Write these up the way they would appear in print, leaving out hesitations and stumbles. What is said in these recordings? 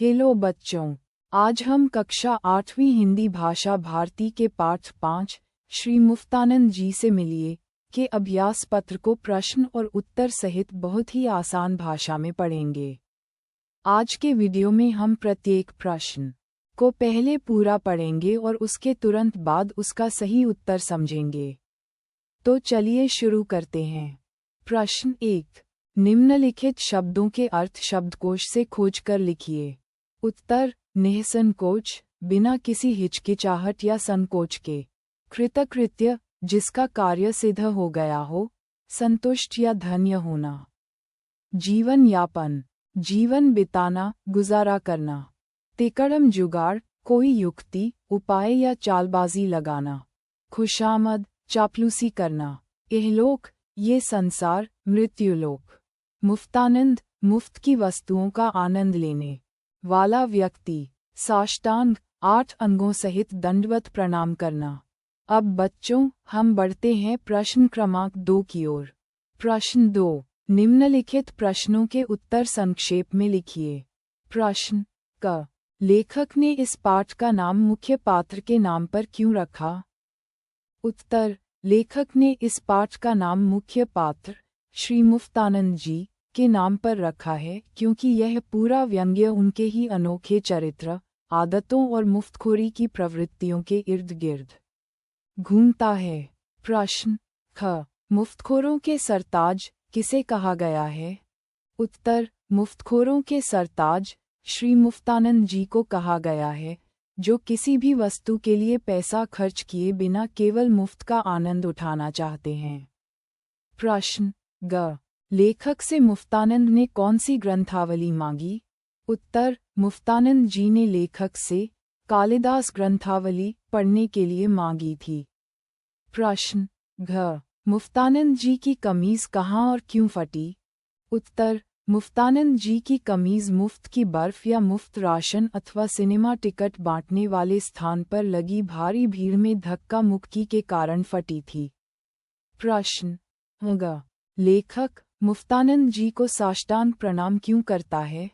Hello बच्चों, आज हम कक्षा 8वीं हिंदी भाषा भारती के पाठ 5 श्री मुफ्तानंद जी से मिलिए के अभ्यास पत्र को प्रश्न और उत्तर सहित बहुत ही आसान भाषा में पढ़ेंगे। आज के वीडियो में हम प्रत्येक प्रश्न को पहले पूरा पढ़ेंगे और उसके तुरंत बाद उसका सही उत्तर समझेंगे। तो चलिए शुरू करते हैं। प्रश्न 1, निम्नलिखित शब्दों के अर्थ शब्दकोश से खोजकर लिखिए। उत्तर, निःसंकोच, बिना किसी हिचकिचाहट या संकोच के। कृतकृत्य, जिसका कार्य सिद्ध हो गया हो। संतुष्ट या धन्य होना। जीवन यापन, जीवन बिताना, गुजारा करना। तिकड़म जुगाड़, कोई युक्ति, उपाय या चालबाजी लगाना। खुशामद, चापलूसी करना। इहलोक, ये संसार, मृत्युलोक। मुफ्तानंद, मुफ्त की वस्तुओं का आनंद लेने वाला व्यक्ति। साष्टांग, 8 अंगों सहित दंडवत प्रणाम करना। अब बच्चों, हम बढ़ते हैं प्रश्न क्रमांक 2 की ओर। प्रश्न 2, निम्नलिखित प्रश्नों के उत्तर संक्षेप में लिखिए। प्रश्न क, लेखक ने इस पाठ का नाम मुख्य पात्र के नाम पर क्यों रखा? उत्तर, लेखक ने इस पाठ का नाम मुख्य पात्र श्री मुफ्तानंद जी के नाम पर रखा है क्योंकि यह पूरा व्यंग्य उनके ही अनोखे चरित्र, आदतों और मुफ्तखोरी की प्रवृत्तियों के इर्द गिर्द घूमता है। प्रश्न ख, मुफ्तखोरों के सरताज किसे कहा गया है? उत्तर, मुफ्तखोरों के सरताज श्री मुफ्तानंद जी को कहा गया है, जो किसी भी वस्तु के लिए पैसा खर्च किए बिना केवल मुफ्त का आनंद उठाना चाहते हैं। प्रश्न ग, लेखक से मुफ्तानंद ने कौन सी ग्रंथावली मांगी? उत्तर, मुफ्तानंद जी ने लेखक से कालिदास ग्रंथावली पढ़ने के लिए मांगी थी। प्रश्न घ, मुफ्तानंद जी की कमीज कहाँ और क्यों फटी? उत्तर, मुफ्तानंद जी की कमीज मुफ्त की बर्फ या मुफ्त राशन अथवा सिनेमा टिकट बांटने वाले स्थान पर लगी भारी भीड़ में धक्का मुक्की के कारण फटी थी। प्रश्न ग, लेखक मुफ्तानंद जी को साष्टांग प्रणाम क्यों करता है?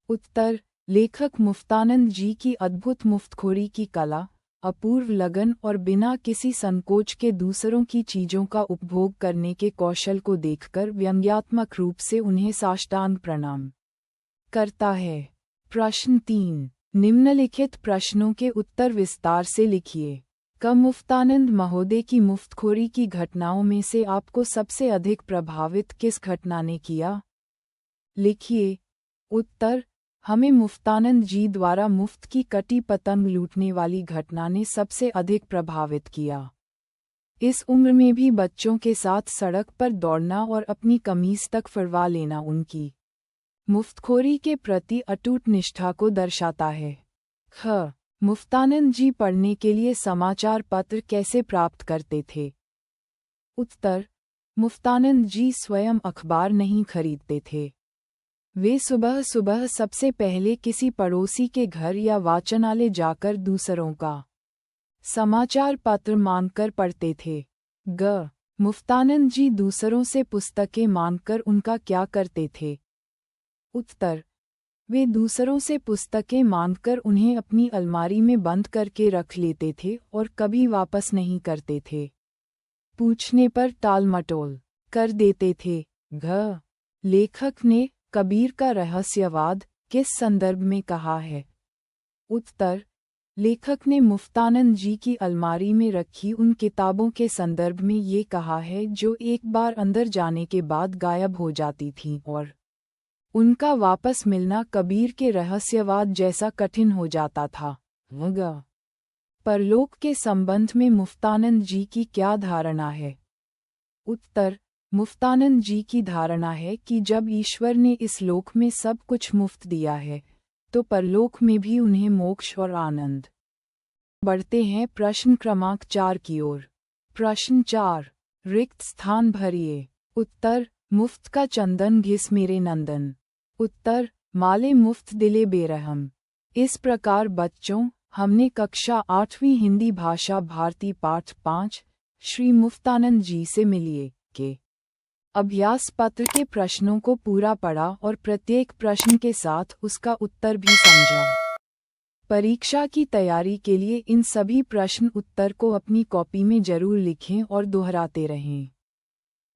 उत्तर, लेखक मुफ्तानंद जी की अद्भुत मुफ्तखोरी की कला, अपूर्व लगन और बिना किसी संकोच के दूसरों की चीजों का उपभोग करने के कौशल को देखकर व्यंग्यात्मक रूप से उन्हें साष्टांग प्रणाम करता है। प्रश्न 3, निम्नलिखित प्रश्नों के उत्तर विस्तार से लिखिए। क, मुफ्तानंद महोदय की मुफ्तखोरी की घटनाओं में से आपको सबसे अधिक प्रभावित किस घटना ने किया? लिखिए। उत्तर, हमें मुफ्तानंद जी द्वारा मुफ्त की कटी पतंग लूटने वाली घटना ने सबसे अधिक प्रभावित किया। इस उम्र में भी बच्चों के साथ सड़क पर दौड़ना और अपनी कमीज तक फड़वा लेना उनकी मुफ्तखोरी के प्रति अटूट निष्ठा को दर्शाता है। ख, मुफ्तानंद जी पढ़ने के लिए समाचार पत्र कैसे प्राप्त करते थे? उत्तर, मुफ्तानंद जी स्वयं अखबार नहीं खरीदते थे। वे सुबह सुबह सबसे पहले किसी पड़ोसी के घर या वाचनालय जाकर दूसरों का समाचार पत्र मांगकर पढ़ते थे। ग, मुफ्तानंद जी दूसरों से पुस्तकें मांगकर उनका क्या करते थे? उत्तर, वे दूसरों से पुस्तकें मांगकर उन्हें अपनी अलमारी में बंद करके रख लेते थे और कभी वापस नहीं करते थे। पूछने पर टालमटोल कर देते थे। घ, लेखक ने कबीर का रहस्यवाद किस संदर्भ में कहा है? उत्तर, लेखक ने मुफ्तानंद जी की अलमारी में रखी उन किताबों के संदर्भ में ये कहा है जो एक बार अंदर जाने के बाद गायब हो जाती थीं और उनका वापस मिलना कबीर के रहस्यवाद जैसा कठिन हो जाता था। ग, परलोक के संबंध में मुफ्तानंद जी की क्या धारणा है? उत्तर, मुफ्तानंद जी की धारणा है कि जब ईश्वर ने इस लोक में सब कुछ मुफ्त दिया है, तो परलोक में भी उन्हें मोक्ष और आनंद। बढ़ते हैं प्रश्न क्रमांक 4 की ओर। प्रश्न 4, रिक्त स्थान भरिए। उत्तर, मुफ्त का चंदन घिस मेरे नंदन। उत्तर, माले मुफ्त दिले बेरहम। इस प्रकार बच्चों, हमने कक्षा 8वीं हिंदी भाषा भारती पाठ 5 श्री मुफ्तानंद जी से मिलिए के अभ्यास पत्र के प्रश्नों को पूरा पढ़ा और प्रत्येक प्रश्न के साथ उसका उत्तर भी समझा। परीक्षा की तैयारी के लिए इन सभी प्रश्न उत्तर को अपनी कॉपी में जरूर लिखें और दोहराते रहें।